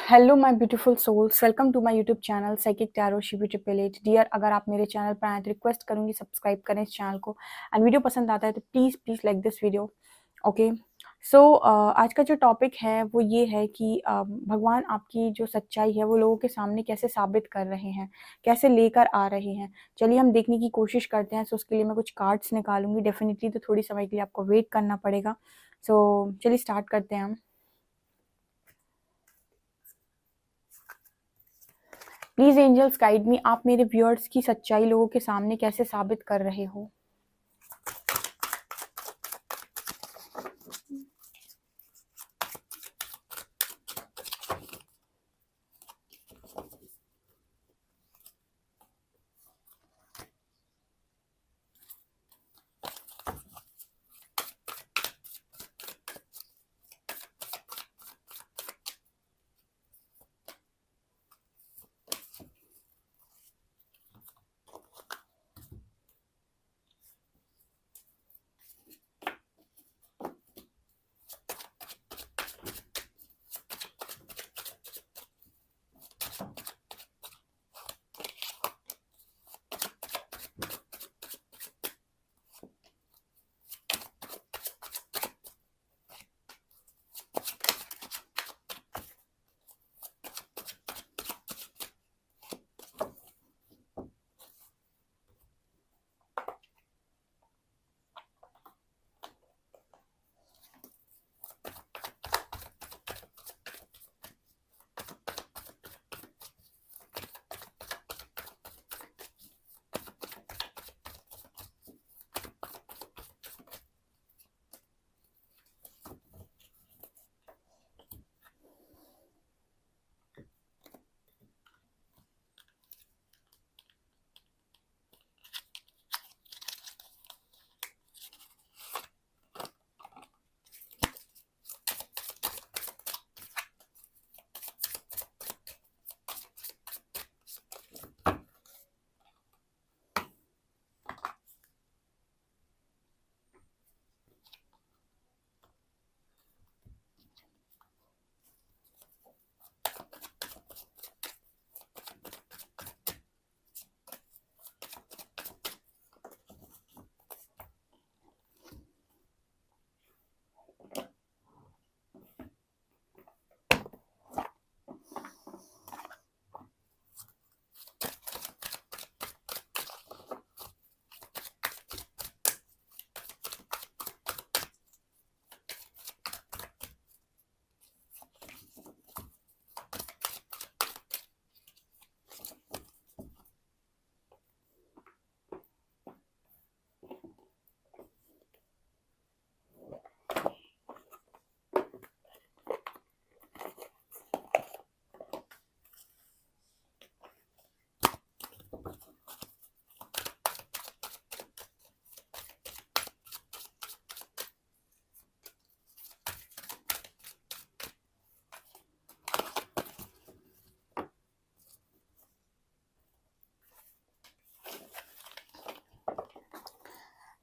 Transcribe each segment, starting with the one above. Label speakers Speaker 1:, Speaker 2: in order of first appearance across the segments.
Speaker 1: Hello my beautiful souls, welcome to my YouTube channel psychic tarot Shivi 888 dear. अगर आप मेरे channel पर आए तो रिक्वेस्ट करूंगी सब्सक्राइब करें इस चैनल को। एंड वीडियो पसंद आता है तो please please like this video. Okay, so आज का जो टॉपिक है वो ये है कि भगवान आपकी जो सच्चाई है वो लोगों के सामने कैसे साबित कर रहे हैं, कैसे लेकर आ रहे हैं। चलिए हम देखने की कोशिश करते हैं। सो उसके लिए मैं कुछ कार्ड्स निकालूंगी डेफिनेटली, तो थोड़ी समय के लिए आपको वेट करना पड़ेगा। सो चलिए स्टार्ट करते हैं हम। प्लीज एंजल्स गाइड मी, आप मेरे व्यूअर्स की सच्चाई लोगों के सामने कैसे साबित कर रहे हो।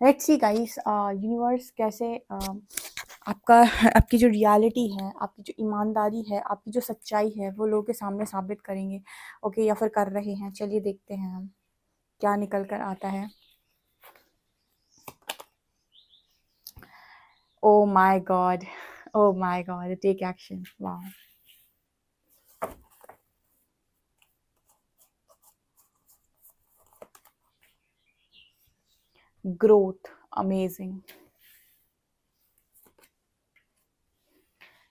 Speaker 1: लेट्स सी गाइस, यूनिवर्स कैसे आपका आपकी जो रियलिटी है, आपकी जो ईमानदारी है, आपकी जो सच्चाई है वो लोगों के सामने साबित करेंगे। ओके, या फिर कर रहे हैं। चलिए देखते हैं हम क्या निकल कर आता है। Oh my God, oh my God, take action. Wow, growth, amazing,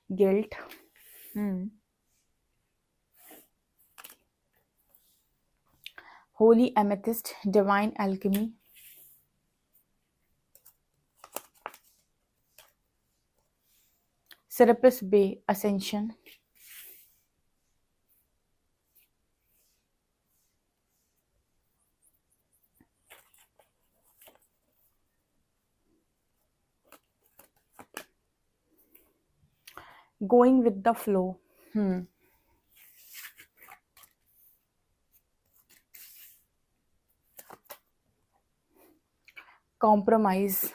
Speaker 1: guilt, holy amethyst, divine alchemy, Serapis Bay, Ascension, Going with the Flow, Compromise,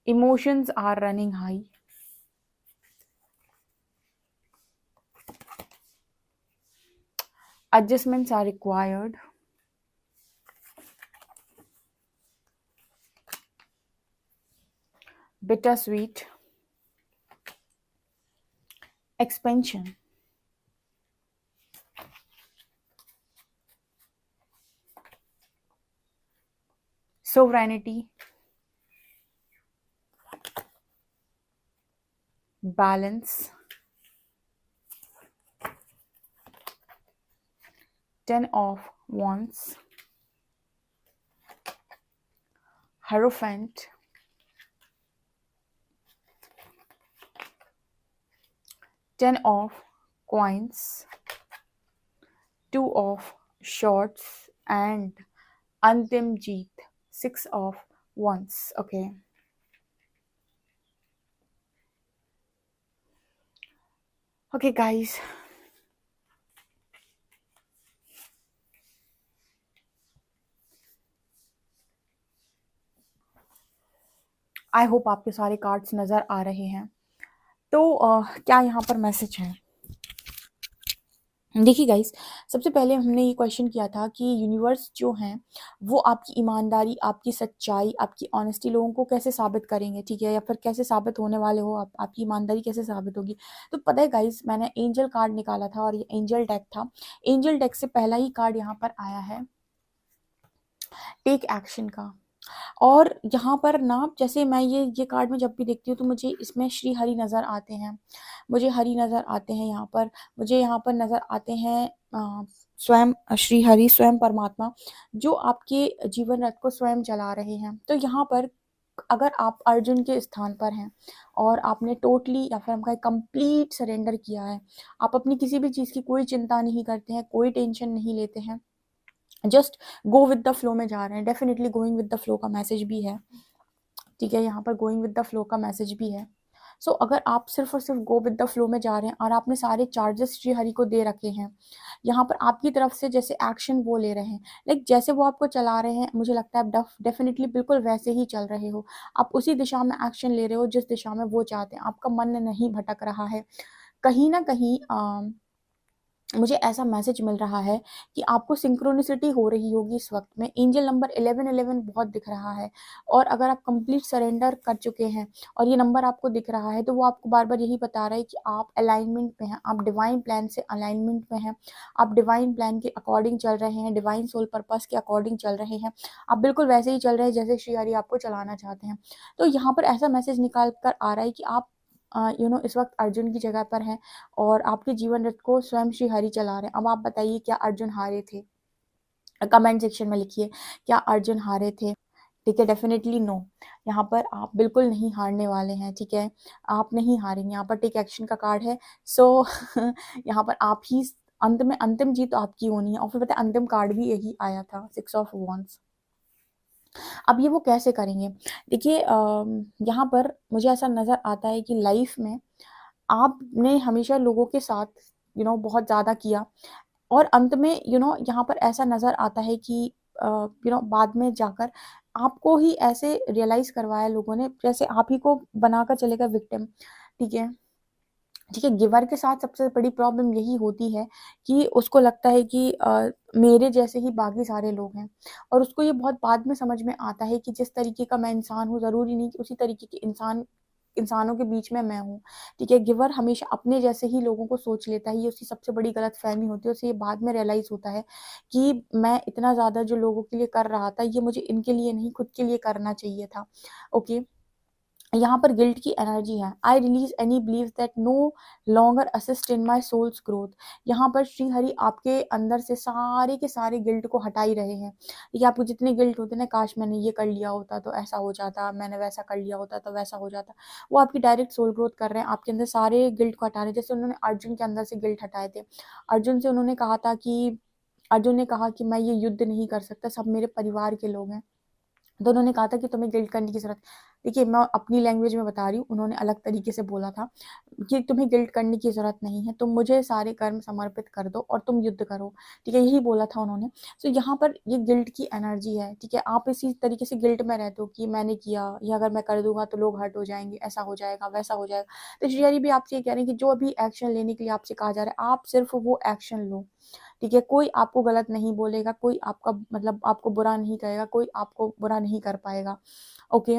Speaker 1: Emotions are running high. Adjustments are required. Bittersweet. Expansion. Sovereignty. Balance. 10 of Wands. Hierophant. 10 of Coins. 2 of Swords and Antim Jeet. 6 of Wands. Okay. Okay, guys. I hope आपके सारे cards नज़र आ रहे हैं। तो क्या यहाँ पर message है? देखिए गाइस, सबसे पहले हमने ये क्वेश्चन किया था कि यूनिवर्स जो हैं वो आपकी ईमानदारी, आपकी सच्चाई, आपकी ऑनेस्टी लोगों को कैसे साबित करेंगे, ठीक है, या फिर कैसे साबित होने वाले हो आप, आपकी ईमानदारी कैसे साबित होगी। तो पता है गाइस, मैंने एंजल कार्ड निकाला था और ये एंजल डेक था। एंजल डेक से पहला ही कार्ड यहाँ पर आया है टेक एक्शन का। और यहाँ पर ना, जैसे मैं ये कार्ड में जब भी देखती हूँ तो मुझे इसमें श्री हरि नज़र आते हैं, मुझे हरि नज़र आते हैं यहाँ पर, मुझे यहाँ पर नज़र आते हैं स्वयं श्री हरि, स्वयं परमात्मा, जो आपके जीवन रथ को स्वयं चला रहे हैं। तो यहाँ पर अगर आप अर्जुन के स्थान पर हैं और आपने टोटली या फिर हमका कंप्लीट सरेंडर किया है, आप अपनी किसी भी चीज़ की कोई चिंता नहीं करते हैं, कोई टेंशन नहीं लेते हैं, just go with the flow में जा रहे हैं। Definitely going with the flow का मैसेज भी है, ठीक है, यहाँ पर गोइंग विद द फ्लो का मैसेज भी है। सो अगर आप सिर्फ और सिर्फ गो विद द फ्लो में जा रहे हैं और आपने सारे चार्जेस श्री हरि को दे रखे हैं, यहाँ पर आपकी तरफ से जैसे एक्शन वो ले रहे हैं, लाइक जैसे वो आपको चला रहे हैं, मुझे लगता है आप डेफिनेटली बिल्कुल वैसे ही चल रहे हो, आप उसी दिशा में एक्शन ले रहे हो जिस दिशा में वो चाहते हैं, आपका मन नहीं भटक रहा है। कहीं ना कहीं मुझे ऐसा मैसेज मिल रहा है कि आपको सिंक्रोनिसिटी हो रही होगी इस वक्त में। एंजल नंबर 1111 बहुत दिख रहा है, और अगर आप कंप्लीट सरेंडर कर चुके हैं और ये नंबर आपको दिख रहा है तो वो आपको बार बार यही बता रहा है कि आप अलाइनमेंट में हैं, आप डिवाइन प्लान से अलाइनमेंट में हैं, आप डिवाइन प्लान के अकॉर्डिंग चल रहे हैं, डिवाइन सोल पर्पस के अकॉर्डिंग चल रहे हैं, आप बिल्कुल वैसे ही चल रहे हैं जैसे श्री हरि आपको चलाना चाहते हैं। तो यहाँ पर ऐसा मैसेज निकाल कर आ रहा है कि आप इस वक्त अर्जुन की जगह पर हैं और आपके जीवन रथ को स्वयं श्री हरि चला रहे हैं। अब आप बताइए, क्या अर्जुन हारे थे? कमेंट सेक्शन में लिखिए, क्या अर्जुन हारे थे? ठीक है, डेफिनेटली नो। यहाँ पर आप बिल्कुल नहीं हारने वाले हैं, ठीक है, आप नहीं हारेंगे। यहाँ पर टेक एक्शन का कार्ड है। सो यहाँ पर आप ही अंत में अंतिम जीत तो आपकी होनी है। और फिर पता है अंतिम कार्ड भी यही आया था, 6 ऑफ वॉन्ड्स। अब ये वो कैसे करेंगे? देखिए, यहाँ पर मुझे ऐसा नज़र आता है कि लाइफ में आपने हमेशा लोगों के साथ बहुत ज़्यादा किया, और अंत में यहाँ पर ऐसा नज़र आता है कि बाद में जाकर आपको ही ऐसे रियलाइज़ करवाया लोगों ने, जैसे आप ही को बनाकर चले गए विक्टिम, ठीक है। ठीक है, गिवर के साथ सबसे बड़ी प्रॉब्लम यही होती है कि उसको लगता है कि मेरे जैसे ही बाकी सारे लोग हैं, और उसको ये बहुत बाद में समझ में आता है कि जिस तरीके का मैं इंसान हूँ, ज़रूरी नहीं कि उसी तरीके के इंसानों के बीच में मैं हूँ, ठीक है। गिवर हमेशा अपने जैसे ही लोगों को सोच लेता है, ये उसकी सबसे बड़ी गलतफहमी होती है। उसे ये बाद में रियलाइज़ होता है कि मैं इतना ज़्यादा जो लोगों के लिए कर रहा था, ये मुझे इनके लिए नहीं, खुद के लिए करना चाहिए था। ओके, यहाँ पर गिल्ट की एनर्जी है। I release any believe that no longer assist in my soul's growth. यहाँ पर श्री हरि आपके अंदर से सारे के सारे गिल्ट को हटा ही रहे हैं। ठीक है, आपको जितने गिल्ट होते हैं ना, काश मैंने ये कर लिया होता तो ऐसा हो जाता, मैंने वैसा कर लिया होता तो वैसा हो जाता, वो आपकी डायरेक्ट सोल ग्रोथ कर रहे हैं, आपके अंदर सारे गिल्ट को हटा रहे हैं। जैसे उन्होंने अर्जुन के अंदर से गिल्ट हटाए थे। अर्जुन से उन्होंने कहा था कि अर्जुन ने कहा कि मैं ये युद्ध नहीं कर सकता, सब मेरे परिवार के लोग हैं, तो उन्होंने कहा था कि तुम्हें गिल्ट करने की ज़रूरत, देखिए मैं अपनी लैंग्वेज में बता रही हूँ, उन्होंने अलग तरीके से बोला था कि तुम्हें गिल्ट करने की ज़रूरत नहीं है, तुम मुझे सारे कर्म समर्पित कर दो और तुम युद्ध करो, ठीक है, यही बोला था उन्होंने। तो यहाँ पर ये गिल्ट की एनर्जी है, ठीक है, आप इसी तरीके से गिल्ट में रहते हो कि मैंने किया, या अगर मैं कर दूंगा तो लोग हर्ट हो जाएंगे, ऐसा हो जाएगा, वैसा हो जाएगा। तो श्रेया भी आपसे ये कह रहे हैं कि जो अभी एक्शन लेने के लिए आपसे कहा जा रहा है, आप सिर्फ वो एक्शन लो, ठीक है, कोई आपको गलत नहीं बोलेगा, कोई आपका मतलब आपको बुरा नहीं कहेगा, कोई आपको बुरा नहीं कर पाएगा। ओके,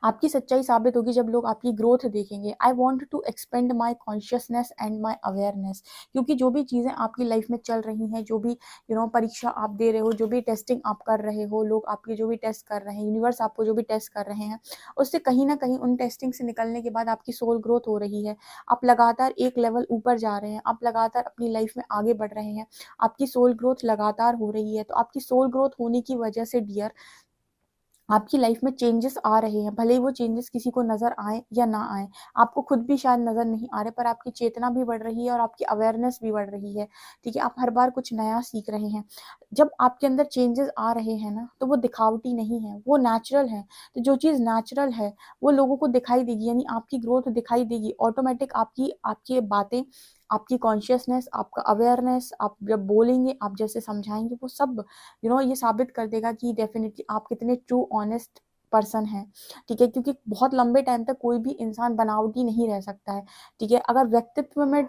Speaker 1: आपकी सच्चाई साबित होगी जब लोग आपकी ग्रोथ देखेंगे। I want to expand my consciousness and my awareness, क्योंकि जो भी चीज़ें आपकी लाइफ में चल रही हैं, जो भी परीक्षा आप दे रहे हो, जो भी टेस्टिंग आप कर रहे हो, लोग आपकी जो भी टेस्ट कर रहे हैं, यूनिवर्स आपको जो भी टेस्ट कर रहे हैं, उससे कहीं ना कहीं उन टेस्टिंग से निकलने के बाद आपकी सोल ग्रोथ हो रही है। आप लगातार एक लेवल ऊपर जा रहे हैं, आप लगातार अपनी लाइफ में आगे बढ़ रहे हैं, आपकी सोल ग्रोथ लगातार हो रही है। तो आपकी सोल ग्रोथ होने की वजह से डियर, आपकी लाइफ में चेंजेस आ रहे हैं, भले ही वो चेंजेस किसी को नजर आए या ना आए, आपको खुद भी शायद नजर नहीं आ रहे, पर आपकी चेतना भी बढ़ रही है और आपकी अवेयरनेस भी बढ़ रही है, ठीक है, आप हर बार कुछ नया सीख रहे हैं। जब आपके अंदर चेंजेस आ रहे हैं ना, तो वो दिखावटी नहीं है, वो नेचुरल है। तो जो चीज़ नेचुरल है वो लोगों को दिखाई देगी, यानी आपकी ग्रोथ दिखाई देगी ऑटोमेटिक। आपकी आपकी बातें, आपकी कॉन्शियसनेस, आपका अवेयरनेस, आप जब बोलेंगे, आप जैसे समझाएंगे, वो सब ये साबित कर देगा कि डेफिनेटली आप कितने ट्रू ऑनेस्ट पर्सन है, ठीक है, क्योंकि बहुत लंबे टाइम तक कोई भी इंसान बनावटी नहीं रह सकता है, ठीक है, अगर व्यक्तित्व में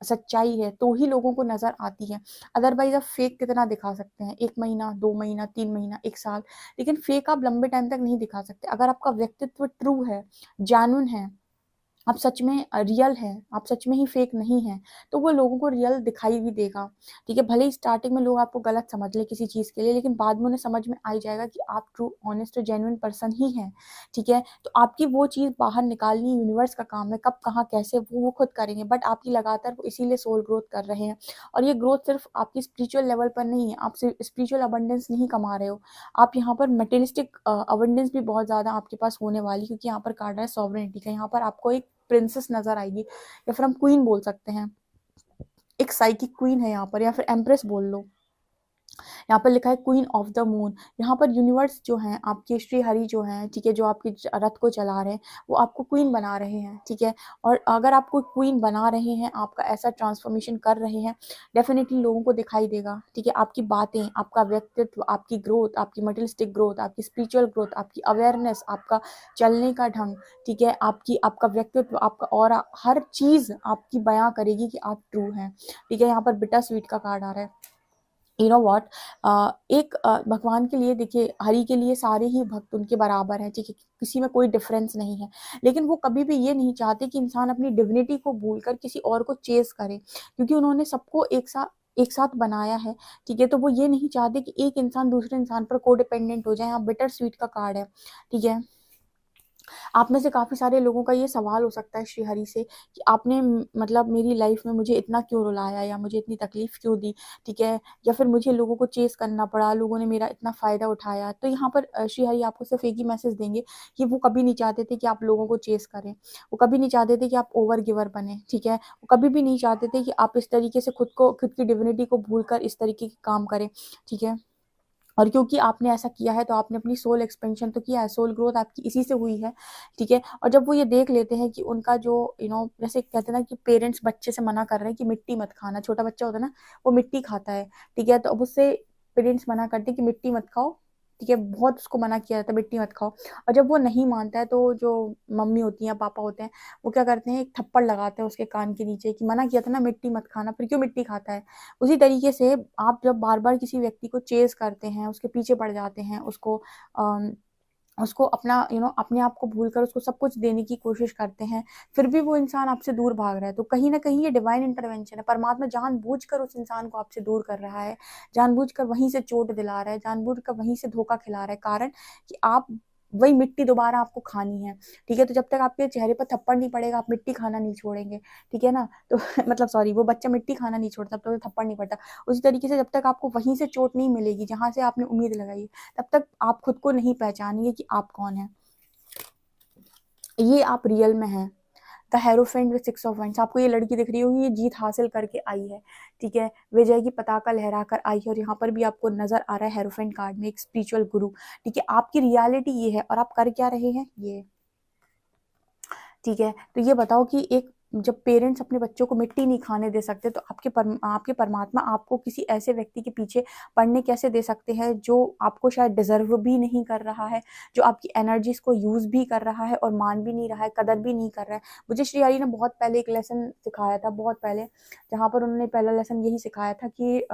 Speaker 1: सच्चाई है तो ही लोगों को नजर आती है। अदरवाइज आप फेक कितना दिखा सकते हैं, 1 महीना, 2 महीना, 3 महीना, 1 साल, लेकिन फेक आप लंबे टाइम तक नहीं दिखा सकते। अगर आपका व्यक्तित्व ट्रू है, जेन्युइन है, आप सच में रियल है, आप सच में ही फेक नहीं है, तो वो लोगों को रियल दिखाई भी देगा, ठीक है, भले ही स्टार्टिंग में लोग आपको गलत समझ ले किसी चीज़ के लिए, लेकिन बाद में उन्हें समझ में आ ही जाएगा कि आप ट्रू ऑनेस्ट और जेन्युइन पर्सन ही हैं, ठीक है। तो आपकी वो चीज़ बाहर निकालनी यूनिवर्स का काम है, कब कहाँ कैसे वो खुद करेंगे, बट आपकी लगातार वो इसीलिए सोल ग्रोथ कर रहे हैं। और ये ग्रोथ सिर्फ आपकी स्पिरिचुअल लेवल पर नहीं है, आप सिर्फ स्पिरिचुअल अबंडेंस नहीं कमा रहे हो, आप यहाँ पर मटेरियलिस्टिक अबंडेंस भी बहुत ज़्यादा आपके पास होने वाली, क्योंकि यहाँ पर कार्ड है सॉवरेनिटी का, यहाँ पर आपको एक प्रिंसेस नजर आएगी, या फिर हम क्वीन बोल सकते हैं, एक साइकिक क्वीन है यहाँ पर, या फिर एम्प्रेस बोल लो। यहाँ पर लिखा है क्वीन ऑफ द मून। यहाँ पर यूनिवर्स जो है, आपके श्री हरि जो है, ठीक है, जो आपके रथ को चला रहे हैं, वो आपको क्वीन बना रहे हैं, ठीक है। और अगर आपको क्वीन बना रहे हैं, आपका ऐसा ट्रांसफॉर्मेशन कर रहे हैं, डेफिनेटली लोगों को दिखाई देगा, ठीक है, आपकी बातें, आपका व्यक्तित्व, आपकी ग्रोथ, आपकी मटेरियलिस्टिक ग्रोथ, आपकी स्पिरिचुअल ग्रोथ, आपकी अवेयरनेस, आपका चलने का ढंग, ठीक है, आपका व्यक्तित्व, आपका ऑरा, हर चीज आपकी बयां करेगी कि आप ट्रू हैं, ठीक है। यहाँ पर बिटर स्वीट का कार्ड आ रहा है। यू नो वॉट, एक भगवान के लिए, देखिए हरि के लिए सारे ही भक्त उनके बराबर हैं, ठीक है, किसी में कोई डिफरेंस नहीं है, लेकिन वो कभी भी ये नहीं चाहते कि इंसान अपनी डिविनिटी को भूलकर किसी और को चेस करे, क्योंकि उन्होंने सबको एक साथ बनाया है, ठीक है, तो वो ये नहीं चाहते कि एक इंसान दूसरे इंसान पर कोडिपेंडेंट हो जाए। यहाँ बिटर स्वीट का कार्ड है, ठीक है। आप में से काफ़ी सारे लोगों का ये सवाल हो सकता है श्रीहरि से कि आपने मतलब मेरी लाइफ में मुझे इतना क्यों रुलाया, या मुझे इतनी तकलीफ क्यों दी, ठीक है, या फिर मुझे लोगों को चेस करना पड़ा, लोगों ने मेरा इतना फ़ायदा उठाया। तो यहाँ पर श्रीहरि आपको सिर्फ एक ही मैसेज देंगे कि वो कभी नहीं चाहते थे कि आप लोगों को चेस करें, वो कभी नहीं चाहते थे कि आप ओवर गिवर बने, ठीक है, वो कभी भी नहीं चाहते थे कि आप इस तरीके से खुद की डिविनिटी को भूल कर इस तरीके के काम करें, ठीक है। और क्योंकि आपने ऐसा किया है, तो आपने अपनी सोल एक्सपेंशन तो किया है, सोल ग्रोथ आपकी इसी से हुई है, ठीक है। और जब वो ये देख लेते हैं कि उनका जो जैसे कहते हैं ना कि पेरेंट्स बच्चे से मना कर रहे हैं कि मिट्टी मत खाना, छोटा बच्चा होता है ना, वो मिट्टी खाता है, ठीक है, तो अब उससे पेरेंट्स मना करते हैं कि मिट्टी मत खाओ, ठीक है, बहुत उसको मना किया जाता है मिट्टी मत खाओ। और जब वो नहीं मानता है, तो जो मम्मी होती हैं, पापा होते हैं, वो क्या करते हैं, एक थप्पड़ लगाते हैं उसके कान के नीचे कि मना किया था ना मिट्टी मत खाना, फिर क्यों मिट्टी खाता है। उसी तरीके से आप जब बार बार किसी व्यक्ति को चेज करते हैं, उसके पीछे पड़ जाते हैं, उसको अपना अपने आप को भूल कर उसको सब कुछ देने की कोशिश करते हैं, फिर भी वो इंसान आपसे दूर भाग रहा है, तो कहीं ना कहीं ये डिवाइन इंटरवेंशन है। परमात्मा जानबूझकर उस इंसान को आपसे दूर कर रहा है, जानबूझकर वहीं से चोट दिला रहा है, जानबूझकर वहीं से धोखा खिला रहा है, कारण कि आप वही मिट्टी दोबारा आपको खानी है, ठीक है। तो जब तक आपके चेहरे पर थप्पड़ नहीं पड़ेगा, आप मिट्टी खाना नहीं छोड़ेंगे, ठीक है ना। तो मतलब सॉरी, वो बच्चा मिट्टी खाना नहीं छोड़ता, तब तक थप्पड़ नहीं पड़ता। उसी तरीके से जब तक आपको वहीं से चोट नहीं मिलेगी जहां से आपने उम्मीद लगाई है, तब तक आप खुद को नहीं पहचानेंगे कि आप कौन है, ये आप रियल में हैं। The hierophant with 6 of wands, आपको ये लड़की दिख रही होगी, ये जीत हासिल करके आई है, ठीक है, विजय की पताका लहरा कर आई है। और यहाँ पर भी आपको नजर आ रहा है हेरोफेंट कार्ड में एक स्पिरिचुअल गुरु, ठीक है, आपकी रियलिटी ये है और आप कर क्या रहे हैं ये, ठीक है। तो ये बताओ कि एक जब पेरेंट्स अपने बच्चों को मिट्टी नहीं खाने दे सकते तो आपके परमात्मा आपको किसी ऐसे व्यक्ति के पीछे पड़ने कैसे दे सकते हैं जो आपको शायद डिजर्व भी नहीं कर रहा है, जो आपकी एनर्जीज को यूज भी कर रहा है और मान भी नहीं रहा है, कदर भी नहीं कर रहा है। मुझे श्री हरि ने बहुत पहले एक लेसन सिखाया था, बहुत पहले, जहाँ पर उन्होंने पहला लेसन यही सिखाया था कि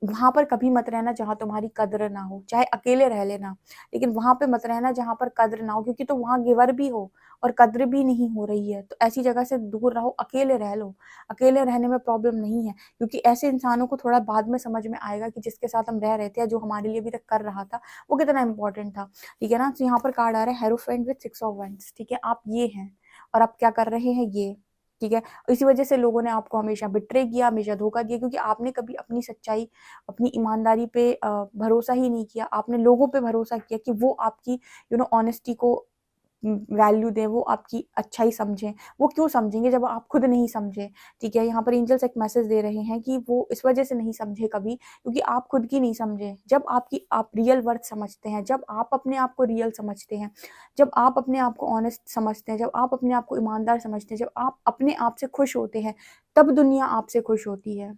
Speaker 1: वहां पर कभी मत रहना जहां तुम्हारी कद्र ना हो, चाहे अकेले रह लेना, लेकिन वहां पे मत रहना जहां पर कद्र ना हो, क्योंकि तो वहां गिवर भी हो और कद्र भी नहीं हो रही है। तो ऐसी जगह से दूर रहो, अकेले रह लो, अकेले रहने में प्रॉब्लम नहीं है, क्योंकि ऐसे इंसानों को थोड़ा बाद में समझ में आएगा कि जिसके साथ हम रह रहे थे या जो हमारे लिए अभी तक कर रहा था वो कितना इंपॉर्टेंट था, ठीक है ना। तो यहाँ पर कार्ड आ रहा है हेरोफेंट विद 6 ऑफ वैंड्स, ठीक है, आप ये हैं और आप क्या कर रहे हैं ये, ठीक है। इसी वजह से लोगों ने आपको हमेशा बिट्रे किया, हमेशा धोखा दिया, क्योंकि आपने कभी अपनी सच्चाई, अपनी ईमानदारी पे भरोसा ही नहीं किया, आपने लोगों पे भरोसा किया कि वो आपकी ऑनेस्टी को वैल्यू दें, वो आपकी अच्छाई समझें। वो क्यों समझेंगे जब आप खुद नहीं समझे, ठीक है। यहाँ पर एंजल्स एक मैसेज दे रहे हैं कि वो इस वजह से नहीं समझे कभी, क्योंकि आप खुद की नहीं समझे। जब आप रियल वर्थ समझते हैं, जब आप अपने आप को रियल समझते हैं, जब आप अपने आप को ऑनेस्ट समझते हैं, जब आप अपने आप को ईमानदार समझते हैं, जब आप अपने आप से खुश होते हैं, तब दुनिया आपसे खुश होती है,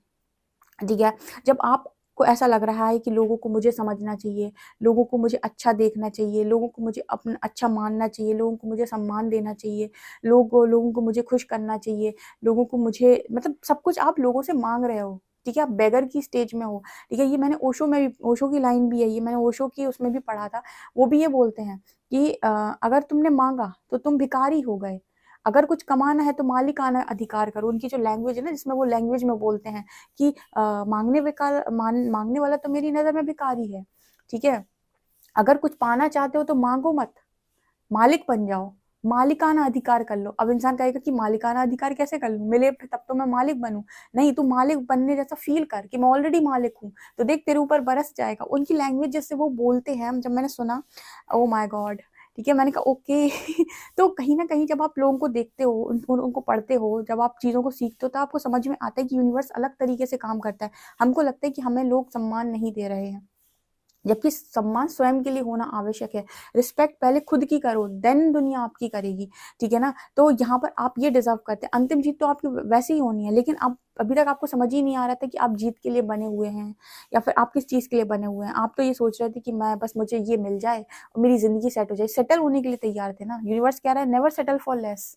Speaker 1: ठीक है। जब आपको ऐसा लग रहा है कि लोगों को मुझे समझना चाहिए, लोगों को मुझे अच्छा देखना चाहिए, लोगों को मुझे अपना अच्छा मानना चाहिए, लोगों को मुझे सम्मान देना चाहिए, लोगों को मुझे खुश करना चाहिए, लोगों को मुझे मतलब सब कुछ आप लोगों से मांग रहे हो, ठीक है, आप बेगर की स्टेज में हो, ठीक है। ये मैंने ओशो की लाइन भी है, ये मैंने ओशो की उसमें भी पढ़ा था। वो भी ये बोलते हैं कि अगर तुमने मांगा तो तुम भिखारी हो गए, अगर कुछ कमाना है तो मालिकाना अधिकार करो। उनकी जो लैंग्वेज है ना, जिसमें वो लैंग्वेज में बोलते हैं कि मांगने वाला तो मेरी नजर में भिखारी है, ठीक है। अगर कुछ पाना चाहते हो तो मांगो मत, मालिक बन जाओ, मालिकाना अधिकार कर लो। अब इंसान कहेगा कि मालिकाना अधिकार कैसे कर लूं, मिले तब तो मैं मालिक बनूं। नहीं, तू मालिक बनने जैसा फील कर कि मैं ऑलरेडी मालिक हूं, तो देख तेरे ऊपर बरस जाएगा। उनकी लैंग्वेज जैसे वो बोलते हैं, जब मैंने सुना, ओ माय गॉड, ठीक है, मैंने कहा ओके तो कहीं ना कहीं जब आप लोगों को देखते हो, उनको पढ़ते हो, जब आप चीज़ों को सीखते हो, तो आपको समझ में आता है कि यूनिवर्स अलग तरीके से काम करता है। हमको लगता है कि हमें लोग सम्मान नहीं दे रहे हैं, जबकि सम्मान स्वयं के लिए होना आवश्यक है। रिस्पेक्ट पहले खुद की करो, देन दुनिया आपकी करेगी, ठीक है ना। तो यहाँ पर आप ये डिजर्व करते हैं, अंतिम जीत तो आपकी वैसे ही होनी है, लेकिन आप अभी तक आपको समझ ही नहीं आ रहा था कि आप जीत के लिए बने हुए हैं या फिर आप किस चीज के लिए बने हुए हैं। आप तो ये सोच रहे थे कि मैं बस मुझे ये मिल जाए और मेरी जिंदगी सेट हो जाए। सेटल होने के लिए तैयार थे ना, यूनिवर्स कह रहा है नेवर सेटल फॉर लेस,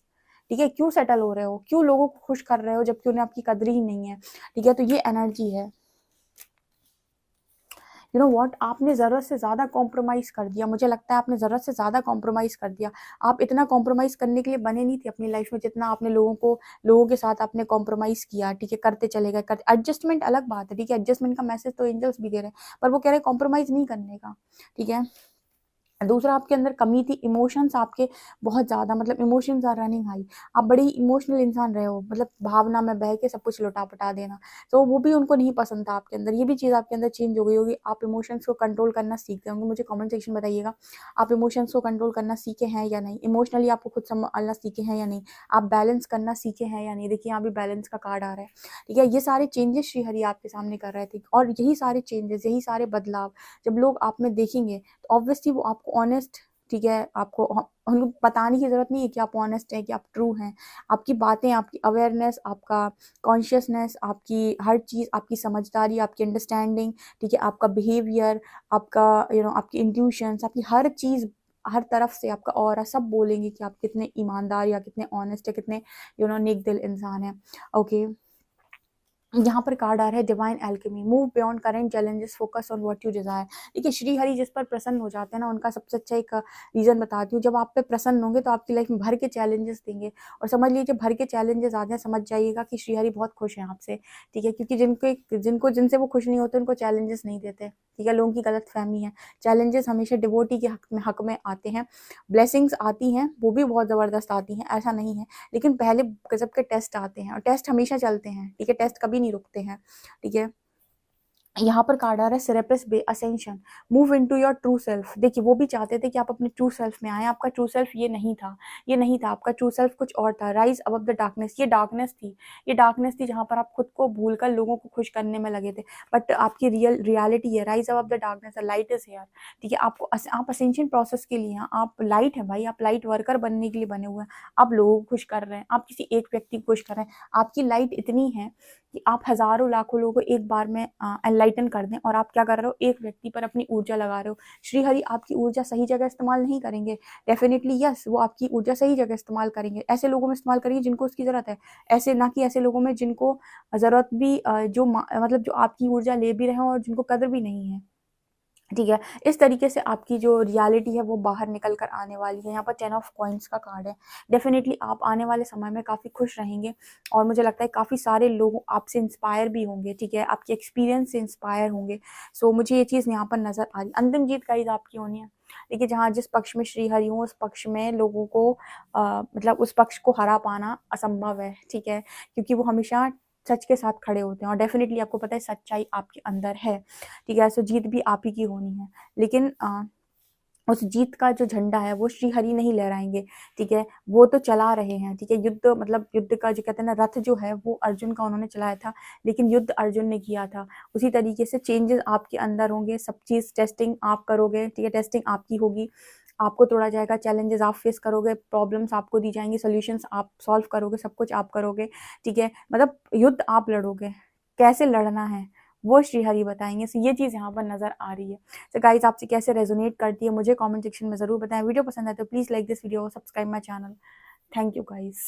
Speaker 1: ठीक है। क्यों सेटल हो रहे हो, क्यों लोगों को खुश कर रहे हो जबकि उन्हें आपकी कदर ही नहीं है, ठीक है। तो ये एनर्जी है, व्हाट, आपने जरूरत से ज्यादा कॉम्प्रोमाइज कर दिया। मुझे लगता है आपने जरूरत से ज्यादा कॉम्प्रोमाइज कर दिया। आप इतना कॉम्प्रोमाइज करने के लिए बने नहीं थे अपनी लाइफ में, जितना आपने लोगों के साथ आपने कॉम्प्रोमाइज किया, ठीक है। करते चले गए, करते एडजस्टमेंट अलग बात है, ठीक है, एडजस्टमेंट का मैसेज तो एंजल्स भी दे रहे हैं, पर वो कह रहे हैं कॉम्प्रोमाइज नहीं करने का, ठीक है। दूसरा, आपके अंदर कमी थी, इमोशंस आपके बहुत ज्यादा, मतलब इमोशंस आर रनिंग हाई। आप बड़ी इमोशनल इंसान रहे हो, मतलब भावना में बह के सब कुछ लुटा पटा देना, तो वो भी उनको नहीं पसंद था आपके अंदर। ये भी चीज आपके अंदर चेंज हो गई होगी, आप इमोशंस को कंट्रोल करना सीखते होंगे। मुझे कमेंट सेक्शन बताइएगा, आप इमोशंस को कंट्रोल करना सीखे हैं या नहीं, इमोशनली आपको खुद संभालना सीखे हैं या नहीं, आप बैलेंस करना सीखे हैं या नहीं। देखिए यहाँ भी बैलेंस का कार्ड आ रहा है, ठीक है। ये सारे चेंजेस श्री हरि आपके सामने कर रहे थे, और यही सारे चेंजेस, यही सारे बदलाव जब लोग आप में देखेंगे तो ऑब्वियसली वो आपको ऑनेस्ट, ठीक है, आपको उनको बताने की जरूरत नहीं है कि आप ऑनेस्ट हैं, कि आप ट्रू हैं। आपकी बातें, आपकी अवेयरनेस, आपका कॉन्शियसनेस, आपकी हर चीज़, आपकी समझदारी, आपकी अंडरस्टैंडिंग, ठीक है, आपका बिहेवियर, आपका आपकी इंट्यूशंस, आपकी हर चीज़, हर तरफ से आपका ऑरा सब बोलेंगे कि आप कितने ईमानदार या कितने ऑनेस्ट है, कितने नेक दिल इंसान है, ओके। यहाँ पर कार्ड आ रहा है divine alchemy, move beyond current challenges, focus on what you desire. देखिए श्री हरि जिस पर प्रसन्न हो जाते हैं ना, उनका सबसे अच्छा एक रीजन बताती हूँ, जब आप पे प्रसन्न होंगे तो आपकी लाइफ में भर के चैलेंजेस देंगे, और समझ लीजिए भर के चैलेंजेस आ जाए, समझ जाइएगा कि श्री हरि बहुत खुश हैं आपसे, ठीक है। क्योंकि जिनसे वो खुश नहीं होते उनको चैलेंजेस नहीं देते, ठीक है। लोगों की गलत फहमी है, चैलेंजेस हमेशा डिवोटी के हक में आते हैं। ब्लेसिंग्स आती हैं, वो भी बहुत जबरदस्त आती हैं, ऐसा नहीं है, लेकिन पहले गजब के टेस्ट आते हैं, और टेस्ट हमेशा चलते हैं, ठीक है, टेस्ट कभी नहीं रुकते हैं, ठीक है। यहाँ पर कार्ड आ रहा है Cerberus bay ascension, move into your true self. देखिए वो भी चाहते थे कि आप अपने ट्रू सेल्फ में आए, आपका ट्रू सेल्फ ये नहीं था, ये नहीं था, आपका ट्रू सेल्फ कुछ और था। राइज अबव द डार्कनेस, ये डार्कनेस थी, ये डार्कनेस थी जहाँ पर आप खुद को भूलकर लोगों को खुश करने में लगे थे, बट आपकी रियलिटी है rise above the darkness, light is here. ठीक है, आपको आप असेंशन प्रोसेस के लिए हैं, आप लाइट है भाई, आप लाइट वर्कर बनने के लिए बने हुए हैं, आप लोगों को खुश कर रहे हैं, आप किसी एक व्यक्ति को खुश कर रहे हैं। आपकी लाइट इतनी है कि आप हजारों लाखों लोगों को एक बार में एनलाइटन कर दें, और आप क्या कर रहे हो, एक व्यक्ति पर अपनी ऊर्जा लगा रहे हो। श्री हरि आपकी ऊर्जा सही जगह इस्तेमाल नहीं करेंगे, डेफिनेटली यस, वो आपकी ऊर्जा सही जगह इस्तेमाल करेंगे, ऐसे लोगों में इस्तेमाल करेंगे जिनको उसकी जरूरत है, ऐसे ना कि ऐसे लोगों में जिनको जरूरत भी मतलब जो आपकी ऊर्जा ले भी रहे हैं और जिनको कदर भी नहीं है। ठीक है, इस तरीके से आपकी जो रियलिटी है वो बाहर निकल कर आने वाली है। यहाँ पर 10 ऑफ कॉइन्स का कार्ड है। डेफिनेटली आप आने वाले समय में काफ़ी खुश रहेंगे, और मुझे लगता है काफ़ी सारे लोग आपसे इंस्पायर भी होंगे। ठीक है, आपके एक्सपीरियंस से इंस्पायर होंगे। सो मुझे ये चीज़ यहाँ पर नज़र आ रही। अंतिम जीत गाइस आपकी होनी है। देखिए, जहाँ जिस पक्ष में श्री हरि हो, उस पक्ष में लोगों को मतलब उस पक्ष को हरा पाना असंभव है। ठीक है, क्योंकि वो हमेशा सच के साथ खड़े होते हैं, और डेफिनेटली आपको पता है सच्चाई आपके अंदर है। ठीक है, सो जीत भी आप ही की होनी है, लेकिन उस जीत का जो झंडा है वो श्री हरि नहीं लहराएंगे। ठीक है, वो तो चला रहे हैं। ठीक है, युद्ध मतलब युद्ध का जो कहते हैं ना, रथ जो है वो अर्जुन का उन्होंने चलाया था, लेकिन युद्ध अर्जुन ने किया था। उसी तरीके से चेंजेस आपके अंदर होंगे, सब चीज़ टेस्टिंग आप करोगे। ठीक है, टेस्टिंग आपकी होगी, आपको तोड़ा जाएगा, चैलेंजेस आप फेस करोगे, प्रॉब्लम्स आपको दी जाएंगी, सोल्यूशंस आप सॉल्व करोगे, सब कुछ आप करोगे। ठीक है, मतलब युद्ध आप लड़ोगे, कैसे लड़ना है वो श्री हरि बताएंगे। सो ये चीज़ यहाँ पर नजर आ रही है। तो गाइज आपसे कैसे रेजोनेट करती है मुझे कमेंट सेक्शन में जरूर बताएं। वीडियो पसंद आए तो please like this video, subscribe my channel. Thank you guys.